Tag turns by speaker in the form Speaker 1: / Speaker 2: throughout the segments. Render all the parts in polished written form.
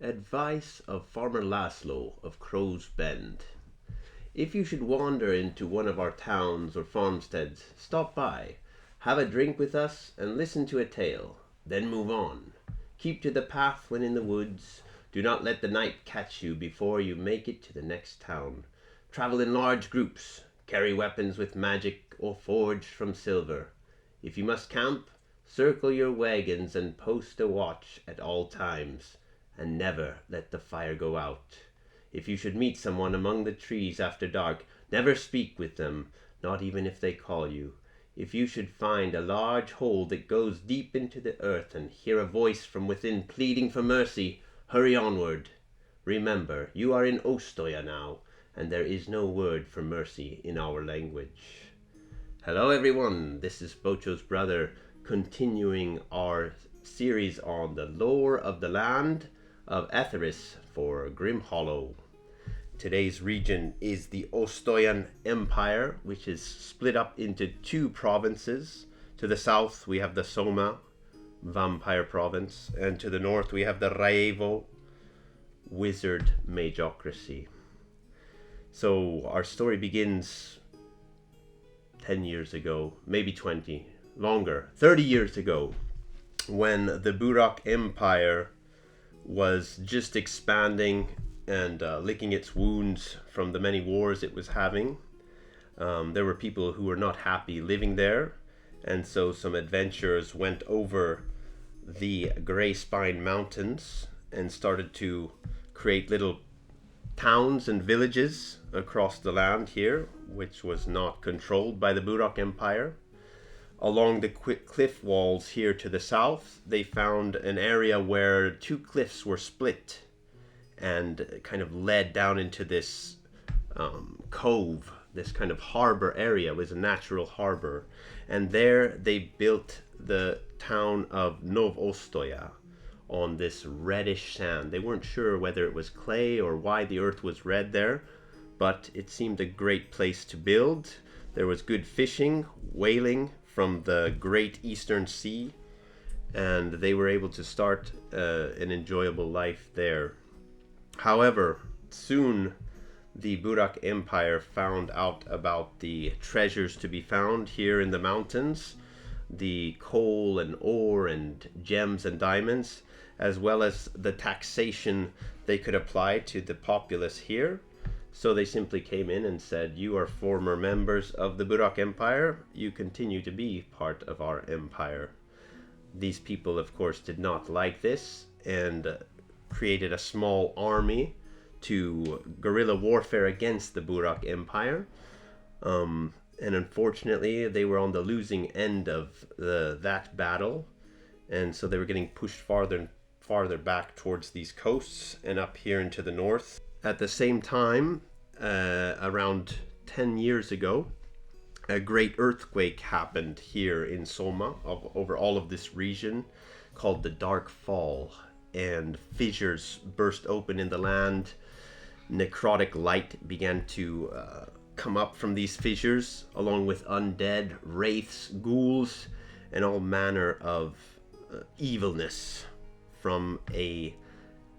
Speaker 1: Advice of Farmer Laszlo of Crow's Bend. If you should wander into one of our towns or farmsteads, stop by, have a drink with us, and listen to a tale. Then move on. Keep to the path when in the woods. Do not let the night catch you before you make it to the next town. Travel in large groups. Carry weapons with magic or forged from silver. If you must camp, circle your wagons and post a watch at all times. And never let the fire go out. If you should meet someone among the trees after dark, never speak with them, not even if they call you. If you should find a large hole that goes deep into the earth and hear a voice from within pleading for mercy, hurry onward. Remember, you are in Ostoya now, and there is no word for mercy in our language. Hello everyone, this is Bocho's brother, continuing our series on the lore of the land of Etheris for Grim Hollow. Today's region is the Ostoyan Empire, which is split up into two provinces. To the south we have the Soma Vampire Province, and to the north we have the Raevo Wizard Magocracy. So our story begins 10 years ago, maybe 20, longer, 30 years ago, when the Burak Empire was just expanding and licking its wounds from the many wars it was having. There were people who were not happy living there, and so some adventurers went over the Grey Spine Mountains and started to create little towns and villages across the land here, which was not controlled by the Burak Empire. Along the cliff walls here to the south, they found an area where two cliffs were split and kind of led down into this cove, this kind of harbor area. It was a natural harbor. And there they built the town of Nov Ostoya on this reddish sand. They weren't sure whether it was clay or why the earth was red there, but it seemed a great place to build. There was good fishing, whaling from the Great Eastern Sea, and they were able to start an enjoyable life there. However, soon the Burak Empire found out about the treasures to be found here in the mountains, the coal and ore and gems and diamonds, as well as the taxation they could apply to the populace here. So they simply came in and said, you are former members of the Burak Empire, you continue to be part of our empire. These people, of course, did not like this and created a small army to guerrilla warfare against the Burak Empire. And unfortunately, they were on the losing end of that battle. And so they were getting pushed farther and farther back towards these coasts and up here into the north. At the same time, around 10 years ago, a great earthquake happened here in Soma over all of this region called the Dark Fall, and fissures burst open in the land. Necrotic light began to come up from these fissures, along with undead, wraiths, ghouls, and all manner of evilness from a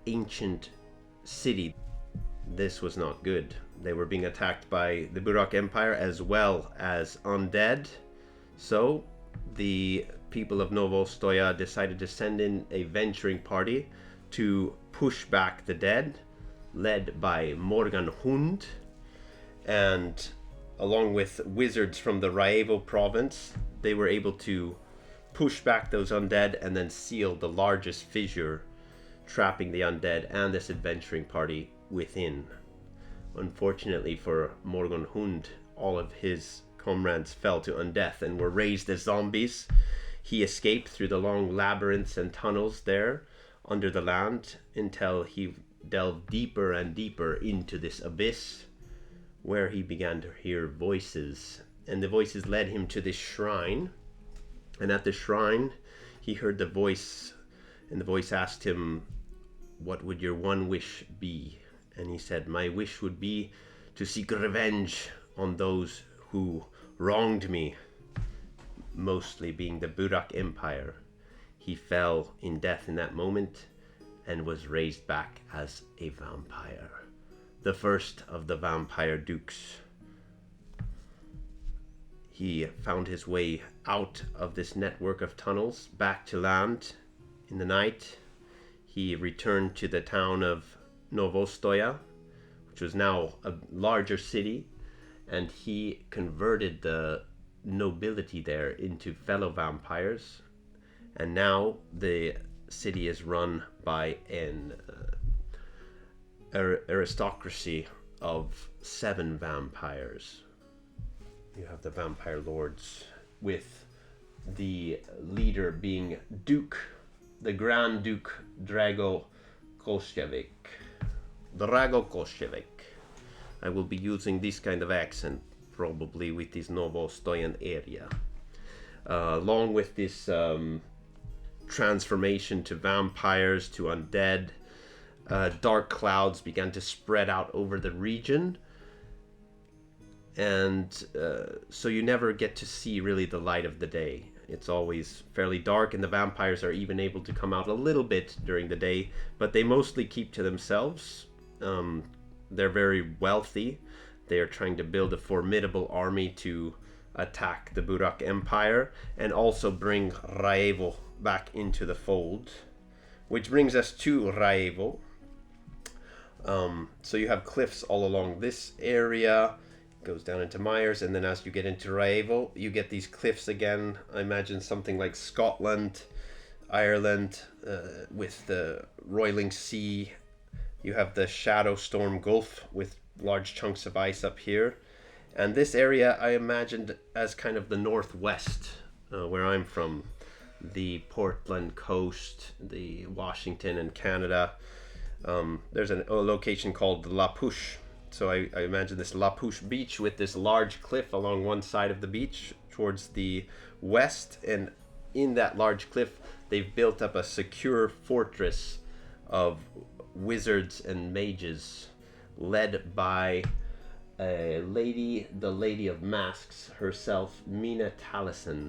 Speaker 1: ancient city. This was not good. They were being attacked by the Burak Empire as well as undead. So the people of Novostoya decided to send in a venturing party to push back the dead, led by Morgan Hund. And along with wizards from the Raevo province, they were able to push back those undead and then seal the largest fissure, trapping the undead and this adventuring party within. Unfortunately for Morgan Hund, all of his comrades fell to undeath and were raised as zombies. He escaped through the long labyrinths and tunnels there under the land until he delved deeper and deeper into this abyss, where he began to hear voices. And the voices led him to this shrine. And at the shrine, he heard the voice, and the voice asked him, "What would your one wish be?" And he said, "My wish would be to seek revenge on those who wronged me," mostly being the Burak Empire. He fell in death in that moment, and was raised back as a vampire. The first of the vampire dukes. He found his way out of this network of tunnels back to land in the night. He returned to the town of Ostoya, which was now a larger city, and he converted the nobility there into fellow vampires. And now the city is run by an aristocracy of 7 vampires. You have the vampire lords, with the leader being the Grand Duke Drago Koshevich. I will be using this kind of accent probably with this Novostoyan area. Along with this transformation to vampires, to undead, dark clouds began to spread out over the region. And so you never get to see really the light of the day. It's always fairly dark, and the vampires are even able to come out a little bit during the day, but they mostly keep to themselves. They're very wealthy. They are trying to build a formidable army to attack the Burak Empire and also bring Raevo back into the fold. Which brings us to Raevo. So you have cliffs all along this area. Goes down into Myers, and then as you get into Raevo, you get these cliffs again. I imagine something like Scotland, Ireland, with the roiling sea. You have the Shadow Storm Gulf with large chunks of ice up here. And this area I imagined as kind of the northwest, where I'm from. The Portland coast, the Washington and Canada. There's a location called La Push. So I imagine this La Push beach with this large cliff along one side of the beach towards the west. And in that large cliff, they've built up a secure fortress of wizards and mages led by the Lady of Masks herself, Mina Taliesin.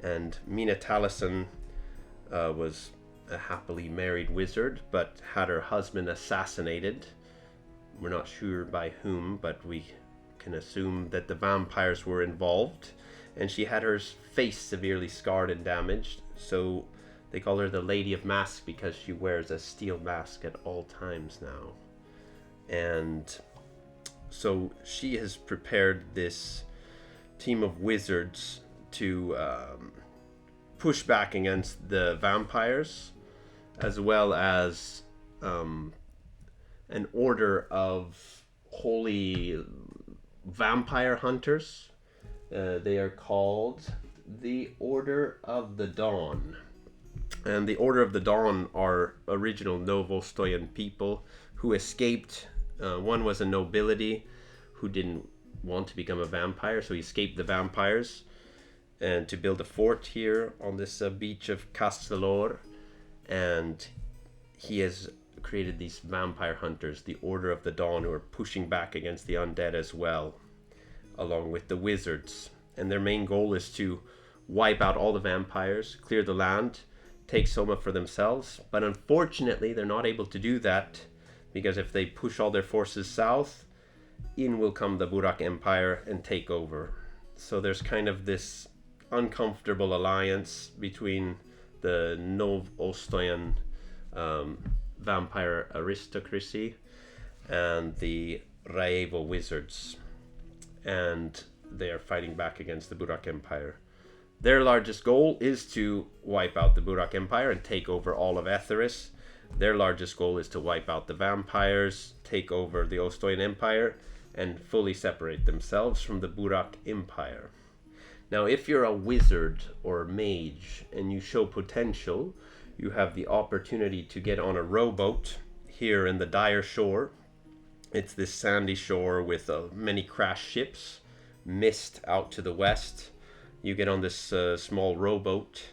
Speaker 1: And Mina Taliesin was a happily married wizard, but had her husband assassinated. We're not sure by whom, but we can assume that the vampires were involved. And she had her face severely scarred and damaged, so they call her the Lady of Masks because she wears a steel mask at all times now. And so she has prepared this team of wizards to push back against the vampires, as well as an order of holy vampire hunters. They are called the Order of the Dawn. And the Order of the Dawn are original Novostoyan people who escaped. One was a nobility who didn't want to become a vampire, so he escaped the vampires and to build a fort here on this beach of Castellor. And he has created these vampire hunters, the Order of the Dawn, who are pushing back against the undead as well, along with the wizards. And their main goal is to wipe out all the vampires, clear the land, take Soma for themselves. But unfortunately, they're not able to do that, because if they push all their forces south, in will come the Burak Empire and take over. So there's kind of this uncomfortable alliance between the Novostoyan vampire aristocracy and the Raevo wizards, and they are fighting back against the Burak Empire. Their largest goal is to wipe out the Burak Empire and take over all of Etheris. Their largest goal is to wipe out the vampires, take over the Ostoyan Empire, and fully separate themselves from the Burak Empire. Now, if you're a wizard or a mage and you show potential, you have the opportunity to get on a rowboat here in the Dire Shore. It's this sandy shore with many crashed ships, mist out to the west. You get on this small rowboat,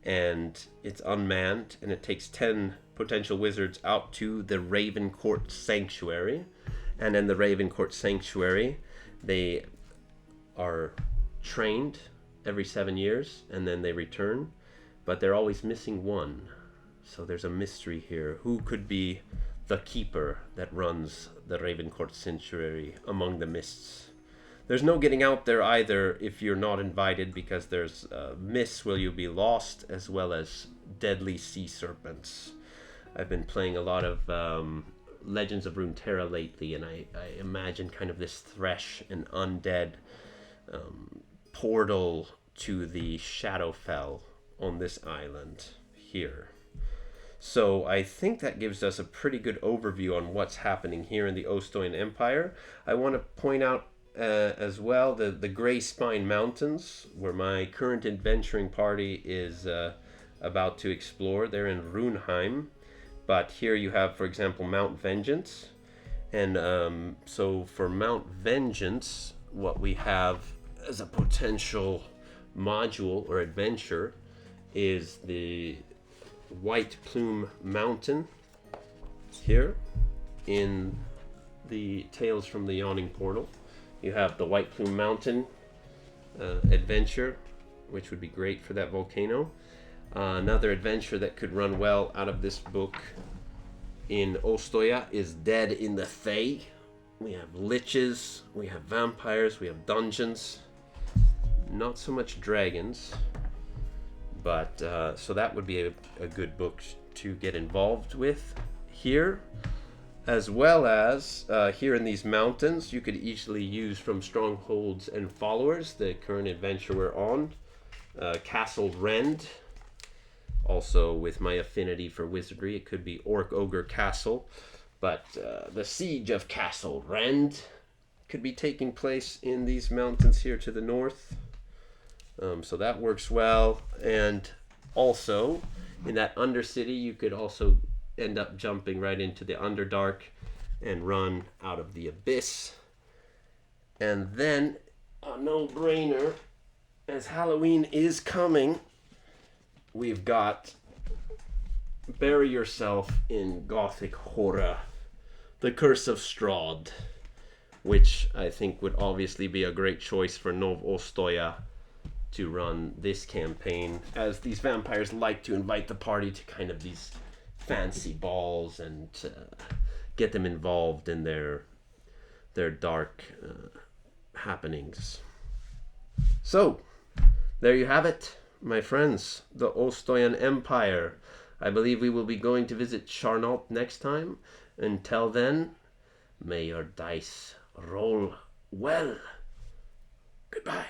Speaker 1: and it's unmanned, and it takes 10 potential wizards out to the Ravencourt Sanctuary. And in the Ravencourt Sanctuary, they are trained every 7 years, and then they return. But they're always missing one. So there's a mystery here. Who could be the keeper that runs the Ravencourt Sanctuary among the mists? There's no getting out there either if you're not invited, because there's mists where you'll be lost, as well as deadly sea serpents. I've been playing a lot of Legends of Runeterra lately, and I imagine kind of this thresh and undead portal to the Shadowfell on this island here. So I think that gives us a pretty good overview on what's happening here in the Ostoyan Empire. I want to point out as well the Grey Spine Mountains, where my current adventuring party is about to explore. They're in Runheim, but here you have, for example, Mount Vengeance. And so for Mount Vengeance, what we have as a potential module or adventure is the White Plume Mountain here in the Tales from the Yawning Portal. You have the White Plume Mountain adventure, which would be great for that volcano. Another adventure that could run well out of this book in Ostoya is Dead in the Fae. We have liches, we have vampires, we have dungeons. Not so much dragons, but so that would be a good book to get involved with here. As well as here in these mountains, you could easily use from Strongholds and Followers, the current adventure we're on, Castle Rend. Also, with my affinity for wizardry, it could be Orc Ogre Castle, but the Siege of Castle Rend could be taking place in these mountains here to the north. So that works well. And also, in that Undercity, you could also end up jumping right into the Underdark and run out of the Abyss. And then, a no-brainer, as Halloween is coming, we've got Bury Yourself in Gothic Horror, The Curse of Strahd, which I think would obviously be a great choice for Nov Ostoya to run this campaign, as these vampires like to invite the party to kind of these fancy balls and get them involved in their dark happenings. So, there you have it, my friends, the Ostoyan Empire. I believe we will be going to visit Charnault next time. Until then, may your dice roll well. Goodbye.